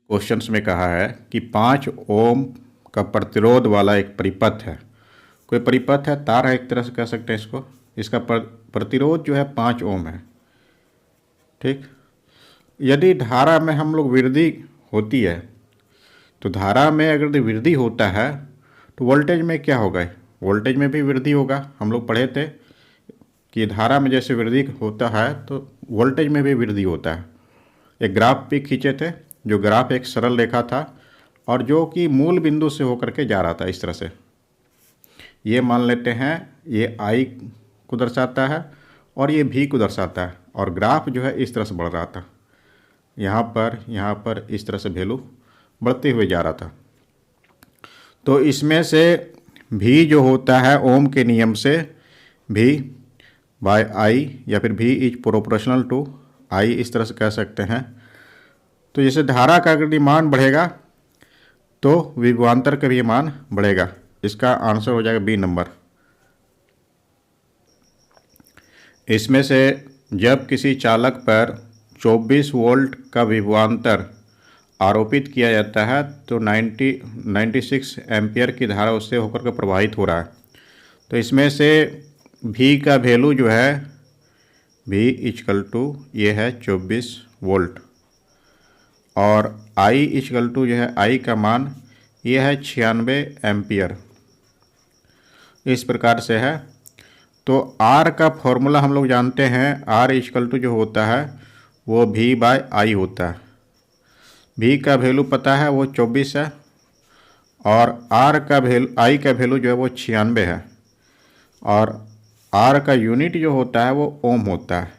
Questions में कहा है कि 5 ओम का प्रतिरोध वाला एक परिपथ है। कोई परिपथ है, तार है, एक तरह से कह सकते हैं इसको। इसका प्रतिरोध जो है 5 ओम है। ठीक, यदि धारा में हम लोग वृद्धि होती है तो धारा में अगर वृद्धि होता है तो वोल्टेज में क्या होगा? वोल्टेज में भी वृद्धि होगा। हम लोग पढ़े थे कि धारा में जैसे वृद्धि होता है तो वोल्टेज में भी वृद्धि होता है। एक ग्राफ भी खींचे थे, जो ग्राफ एक सरल रेखा था और जो कि मूल बिंदु से होकर के जा रहा था। इस तरह से ये मान लेते हैं, ये आई को दर्शाता है और ये भी को दर्शाता है, और ग्राफ जो है इस तरह से बढ़ रहा था। यहाँ पर इस तरह से वैल्यू बढ़ते हुए जा रहा था। तो इसमें से भी जो होता है ओम के नियम से भी बाय आई, या फिर भी इज प्रोपोर्शनल टू आई, इस तरह से कह सकते हैं। तो जैसे धारा का अगर मान बढ़ेगा तो विभवांतर का भी मान बढ़ेगा। इसका आंसर हो जाएगा बी नंबर। इसमें से जब किसी चालक पर 24 वोल्ट का विभवांतर आरोपित किया जाता है तो 96 एम्पियर की धारा उससे होकर के प्रवाहित हो रहा है। तो इसमें से भी का वैल्यू जो है भी इक्वल टू ये है 24 वोल्ट, और आई इक्वल टू जो है आई का मान ये है 96 एम्पियर। इस प्रकार से है। तो आर का फॉर्मूला हम लोग जानते हैं, आर इक्वल टू जो होता है वो भी बाय आई होता है। भी का वैल्यू पता है वो 24 है, और आर का वैल्यू आई का वैल्यू जो है वो 96 है, और आर का यूनिट जो होता है वो ओम होता है।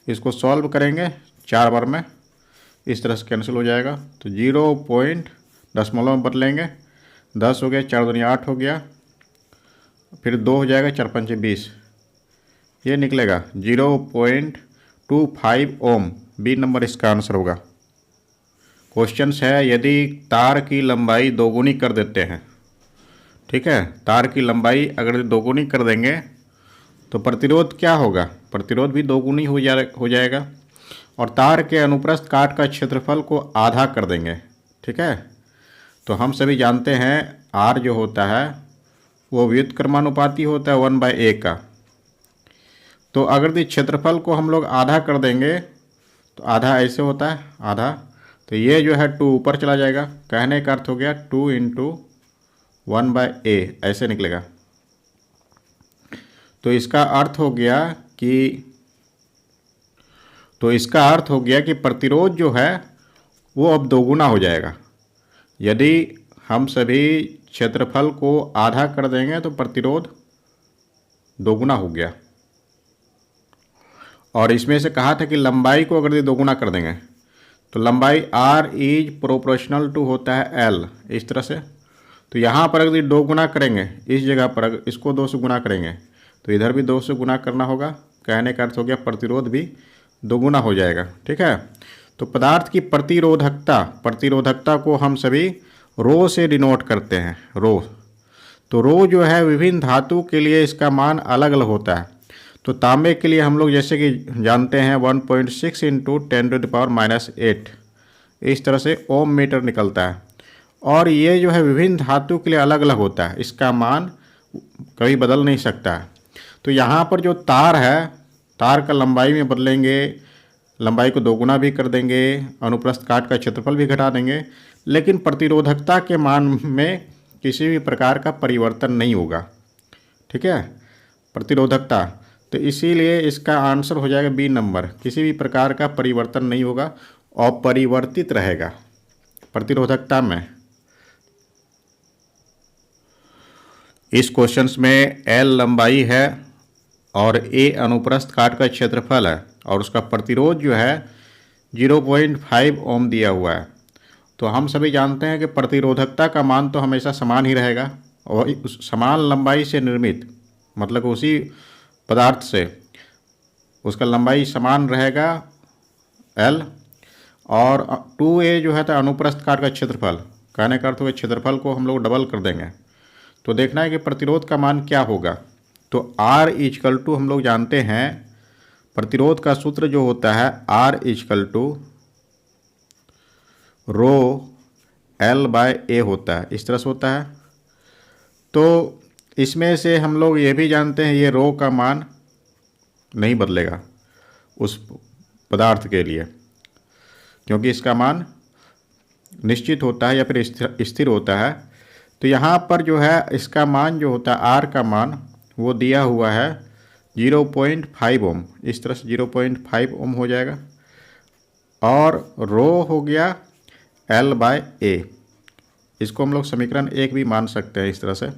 इसको सॉल्व करेंगे 4 बार में, इस तरह से कैंसिल हो जाएगा। तो 0.10 में बदलेंगे, 10 हो गया, 4 दूनी 8 हो गया, फिर 2 हो जाएगा, 4 पंचे 20, ये निकलेगा 0.25 ओम। बी नंबर इसका आंसर होगा। क्वेश्चन है, यदि तार की लंबाई दोगुनी कर देते हैं, ठीक है, तार की लंबाई अगर दोगुनी कर देंगे तो प्रतिरोध क्या होगा? प्रतिरोध भी दोगुनी हो जाएगा, और तार के अनुप्रस्थ काट का क्षेत्रफल को आधा कर देंगे। ठीक है, तो हम सभी जानते हैं आर जो होता है वो व्युत्क्रमानुपाती होता है 1/a का। तो अगर क्षेत्रफल को हम लोग आधा कर देंगे तो आधा ऐसे होता है, आधा, तो ये जो है 2 ऊपर चला जाएगा। कहने का अर्थ हो गया 2 × 1/a, ऐसे निकलेगा। तो इसका अर्थ हो गया कि प्रतिरोध जो है वो अब दोगुना हो जाएगा। यदि हम सभी क्षेत्रफल को आधा कर देंगे तो प्रतिरोध दोगुना हो गया। और इसमें से कहा था कि लंबाई को अगर दोगुना कर देंगे तो लंबाई r इज प्रोपोर्शनल टू होता है l, इस तरह से। तो यहाँ पर अगर 2 गुना करेंगे, इस जगह पर अगर इसको 2 से गुना करेंगे तो इधर भी 2 से गुना करना होगा। कहने का अर्थ हो गया प्रतिरोध भी दोगुना हो जाएगा। ठीक है, तो पदार्थ की प्रतिरोधकता को हम सभी रो से डिनोट करते हैं, रो। तो रो जो है विभिन्न धातु के लिए इसका मान अलग अलग होता है। तो तांबे के लिए हम लोग जैसे कि जानते हैं 1.6 × 10⁻⁸, इस तरह से ओम मीटर निकलता है। और ये जो है विभिन्न धातु के लिए अलग अलग होता है, इसका मान कभी बदल नहीं सकता है। तो यहाँ पर जो तार है, तार का लंबाई में बदलेंगे, लंबाई को दोगुना भी कर देंगे, अनुप्रस्थ काट का क्षेत्रफल भी घटा देंगे, लेकिन प्रतिरोधकता के मान में किसी भी प्रकार का परिवर्तन नहीं होगा। ठीक है, प्रतिरोधकता, तो इसीलिए इसका आंसर हो जाएगा बी नंबर। किसी भी प्रकार का परिवर्तन नहीं होगा, अपरिवर्तित रहेगा प्रतिरोधकता में। इस क्वेश्चन में L लंबाई है और A अनुप्रस्थ काट का क्षेत्रफल है, और उसका प्रतिरोध जो है 0.5 ओम दिया हुआ है। तो हम सभी जानते हैं कि प्रतिरोधकता का मान तो हमेशा समान ही रहेगा, और उस समान लंबाई से निर्मित, मतलब उसी पदार्थ से उसका लंबाई समान रहेगा L, और 2a जो है तो अनुप्रस्थ काट का क्षेत्रफल। कहने का अर्थ होगा क्षेत्रफल को हम लोग डबल कर देंगे। तो देखना है कि प्रतिरोध का मान क्या होगा। तो R इक्वल टू हम लोग जानते हैं, प्रतिरोध का सूत्र जो होता है R equal to rho L by A होता है, इस तरह से होता है। तो इसमें से हम लोग ये भी जानते हैं ये रो का मान नहीं बदलेगा उस पदार्थ के लिए, क्योंकि इसका मान निश्चित होता है या फिर स्थिर होता है। तो यहाँ पर जो है इसका मान जो होता है आर का मान वो दिया हुआ है 0.5 ओम, इस तरह से 0.5 ओम हो जाएगा। और रो हो गया एल बाय ए, इसको हम लोग समीकरण 1 भी मान सकते हैं इस तरह से।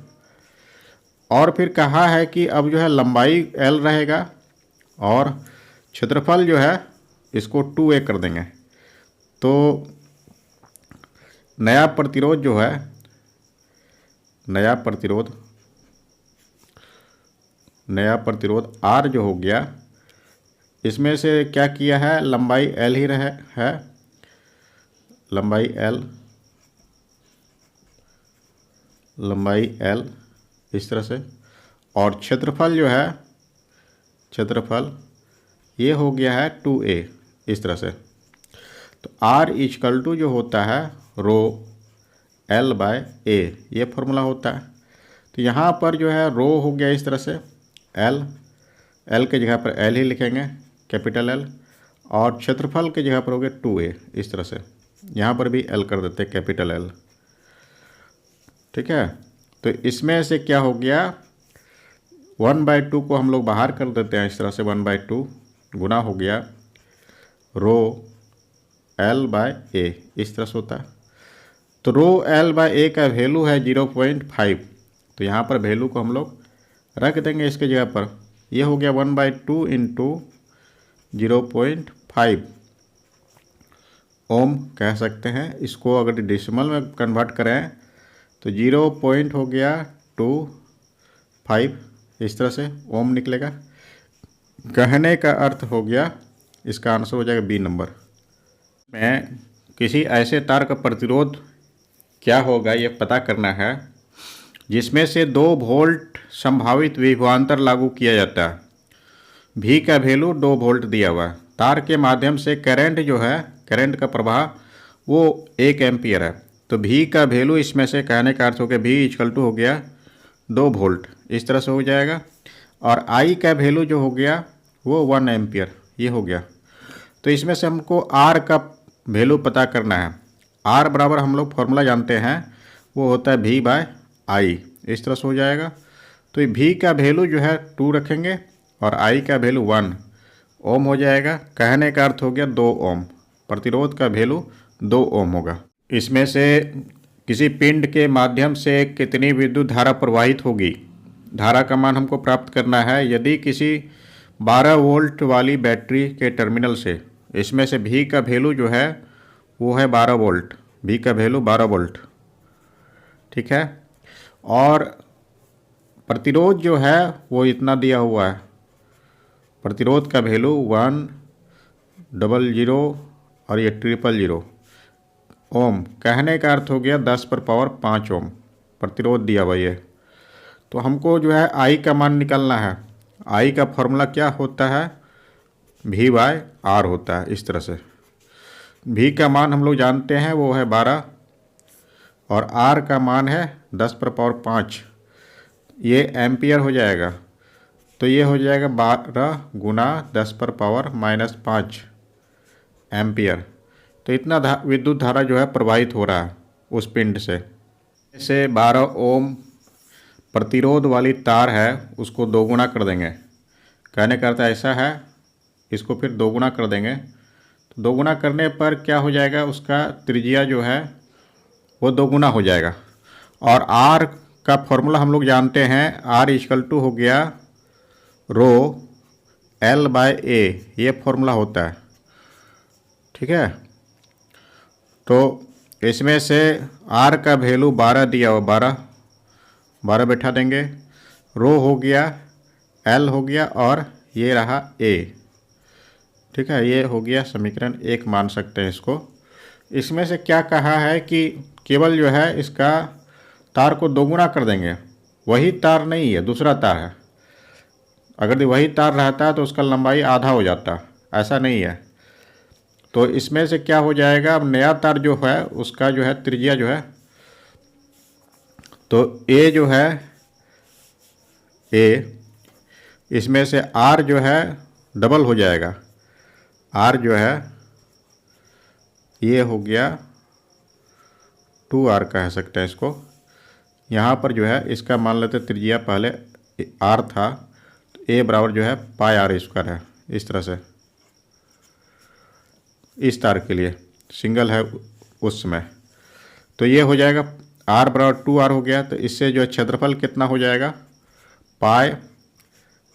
और फिर कहा है कि अब जो है लंबाई एल रहेगा और क्षेत्रफल जो है इसको 2a कर देंगे। तो नया प्रतिरोध जो है, नया प्रतिरोध R जो हो गया, इसमें से क्या किया है, लंबाई L ही रहे है, लंबाई L इस तरह से। और क्षेत्रफल जो है, क्षेत्रफल ये हो गया है 2a इस तरह से। तो R इक्वल टू जो होता है रो L बाय ए, ये फॉर्मूला होता है। तो यहाँ पर जो है रो हो गया इस तरह से, L के जगह पर L ही लिखेंगे, कैपिटल L, और क्षेत्रफल के जगह पर हो गया 2a इस तरह से। यहाँ पर भी L कर देते हैं, कैपिटल L, ठीक है। तो इसमें से क्या हो गया, 1/2 को हम लोग बाहर कर देते हैं इस तरह से, 1/2 गुना हो गया रो L बाय ए, इस तरह से होता है। तो रो L बाय ए का वैल्यू है 0.5, तो यहाँ पर वैल्यू को हम लोग रख देंगे इसके जगह पर। ये हो गया 1/2 इंटू 0.5 ओम कह सकते हैं। इसको अगर डेसिमल में कन्वर्ट करें तो 0 पॉइंट हो गया 25, इस तरह से ओम निकलेगा। कहने का अर्थ हो गया, इसका आंसर हो जाएगा बी नंबर में। किसी ऐसे तार का प्रतिरोध क्या होगा ये पता करना है जिसमें से 2 वोल्ट संभावित विभवांतर लागू किया जाता है। भी का वैल्यू 2 वोल्ट दिया हुआ है। तार के माध्यम से करंट जो है, करंट का प्रवाह वो 1 एम्पियर है। तो भी का वैल्यू इसमें से, कहने का अर्थ हो गया भी इक्वल टू हो गया 2 वोल्ट, इस तरह से हो जाएगा। और आई का वैल्यू जो हो गया वो 1 एम्पियर, ये हो गया। तो इसमें से हमको आर का वैल्यू पता करना है। आर बराबर हम लोग फॉर्मूला जानते हैं, वो होता है भी बाय आई, इस तरह से हो जाएगा। तो भी का वैल्यू जो है 2 रखेंगे और आई का वैल्यू 1 ओम हो जाएगा। कहने का अर्थ हो गया 2 ओम, प्रतिरोध का वैल्यू 2 ओम होगा। इसमें से किसी पिंड के माध्यम से कितनी विद्युत धारा प्रवाहित होगी, धारा का मान हमको प्राप्त करना है। यदि किसी 12 वोल्ट वाली बैटरी के टर्मिनल से, इसमें से भी का वैल्यू जो है वो है 12 वोल्ट, भी का वैल्यू 12 वोल्ट, ठीक है। और प्रतिरोध जो है वो इतना दिया हुआ है, प्रतिरोध का वैल्यू 100 और ये 000 ओम। कहने का अर्थ हो गया 10⁻5 ओम प्रतिरोध दिया हुआ ये। तो हमको जो है आई का मान निकालना है। आई का फॉर्मूला क्या होता है, भी बाय आर होता है, इस तरह से। भी का मान हम लोग जानते हैं वो है 12 और आर का मान है 10⁻5, ये एम्पियर हो जाएगा। तो ये हो जाएगा 12 गुना 10⁻⁻5 एम्पियर। तो इतना विद्युत धारा जो है प्रवाहित हो रहा है उस पिंड से। जैसे 12 ओम प्रतिरोध वाली तार है, उसको 2 गुना कर देंगे। कहने का अर्थ ऐसा है, इसको फिर 2 गुना कर देंगे। तो 2 गुना करने पर क्या हो जाएगा, उसका त्रिज्या जो है वो 2 गुना हो जाएगा। और आर का फॉर्मूला हम लोग जानते हैं, आर इक्वल टू हो गया रो एल बाय ए, ये फॉर्मूला होता है, ठीक है। तो इसमें से आर का वैल्यू 12 दिया हुआ, 12 बैठा देंगे, रो हो गया, एल हो गया और ये रहा ए, ठीक है। ये हो गया समीकरण 1 मान सकते हैं इसको। इसमें से क्या कहा है कि केवल जो है इसका तार को 2 गुना कर देंगे। वही तार नहीं है, दूसरा तार है। अगर वही तार रहता है तो उसका लंबाई आधा हो जाता, ऐसा नहीं है। तो इसमें से क्या हो जाएगा, अब नया तार जो है उसका जो है त्रिज्या जो है, तो ए जो है ए, इसमें से आर जो है डबल हो जाएगा, आर जो है ये हो गया 2r कह सकते हैं इसको। यहाँ पर जो है इसका मान लेते त्रिज्या पहले r था, तो a बराबर जो है पाई r स्क्वायर है, इस तरह से इस तार के लिए सिंगल है उस समय। तो ये हो जाएगा r बराबर 2r हो गया, तो इससे जो है क्षेत्रफल कितना हो जाएगा, पाई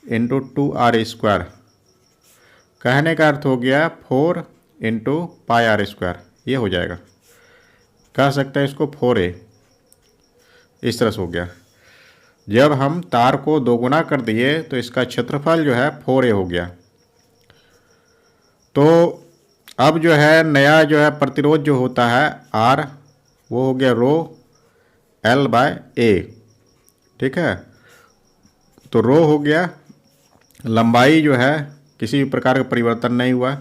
इंटू 2r स्क्वायर। कहने का अर्थ हो गया 4 इंटू पाई r स्क्वायर, ये हो जाएगा, कह सकते हैं इसको 4a, इस तरह से हो गया। जब हम तार को दोगुना कर दिए तो इसका क्षेत्रफल जो है 4a हो गया। तो अब जो है नया जो है प्रतिरोध जो होता है R, वो हो गया रो L बाय A, ठीक है। तो रो हो गया, लंबाई जो है किसी भी प्रकार का परिवर्तन नहीं हुआ,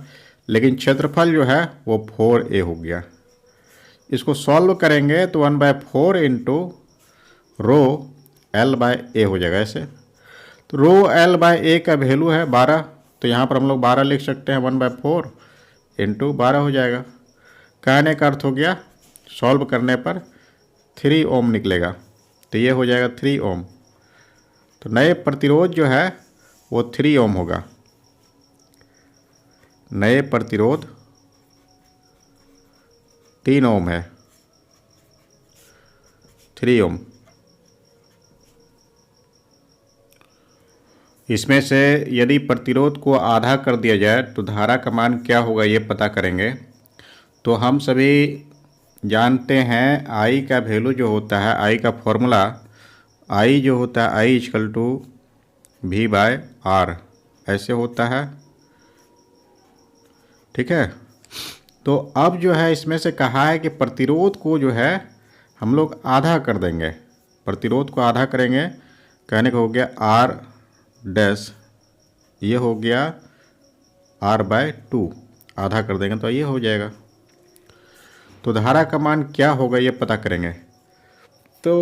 लेकिन क्षेत्रफल जो है वो 4a हो गया। इसको सॉल्व करेंगे तो 1/4 इंटू रो L बाय ए हो जाएगा ऐसे। तो रो L बाय ए का वैल्यू है 12, तो यहाँ पर हम लोग 12 लिख सकते हैं, 1/4 इंटू 12 हो जाएगा। कहने का अर्थ हो गया सॉल्व करने पर 3 ओम निकलेगा, तो ये हो जाएगा 3 ओम। तो नए प्रतिरोध जो है वो 3 ओम होगा, नए प्रतिरोध 3 ओम है, 3 ओम। इसमें से यदि प्रतिरोध को आधा कर दिया जाए तो धारा का मान क्या होगा ये पता करेंगे। तो हम सभी जानते हैं I का वैल्यू जो होता है, I का फॉर्मूला, I जो होता है I इक्वल टू V/R ऐसे होता है, ठीक है। तो अब जो है इसमें से कहा है कि प्रतिरोध को जो है हम लोग आधा कर देंगे, प्रतिरोध को आधा करेंगे। कहने का हो गया R डैश, ये हो गया R/2, आधा कर देंगे तो ये हो जाएगा। तो धारा का मान क्या होगा ये पता करेंगे। तो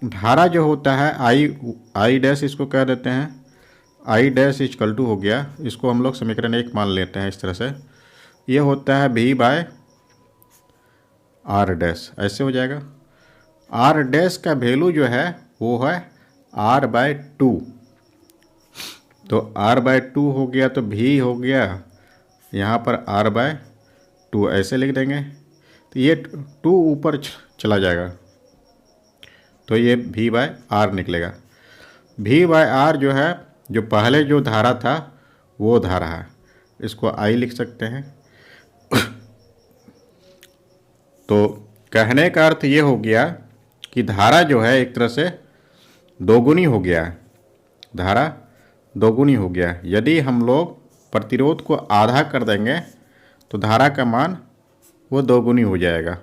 धारा जो होता है I डैश इसको कह देते हैं, I डैश इक्वल टू हो गया, इसको हम लोग समीकरण 1 मान लेते हैं इस तरह से। ये होता है V/R डैश, ऐसे हो जाएगा। R डैश का वैल्यू जो है वो है R/2, तो R/2 हो गया, तो V हो गया यहाँ पर R/2 ऐसे लिख देंगे। तो ये 2 ऊपर चला जाएगा, तो ये V/R निकलेगा। V/R जो है, जो पहले जो धारा था वो धारा है, इसको I लिख सकते हैं। तो कहने का अर्थ ये हो गया कि धारा जो है एक तरह से दोगुनी हो गया है, धारा दोगुनी हो गया। यदि हम लोग प्रतिरोध को आधा कर देंगे तो धारा का मान वो दोगुनी हो जाएगा।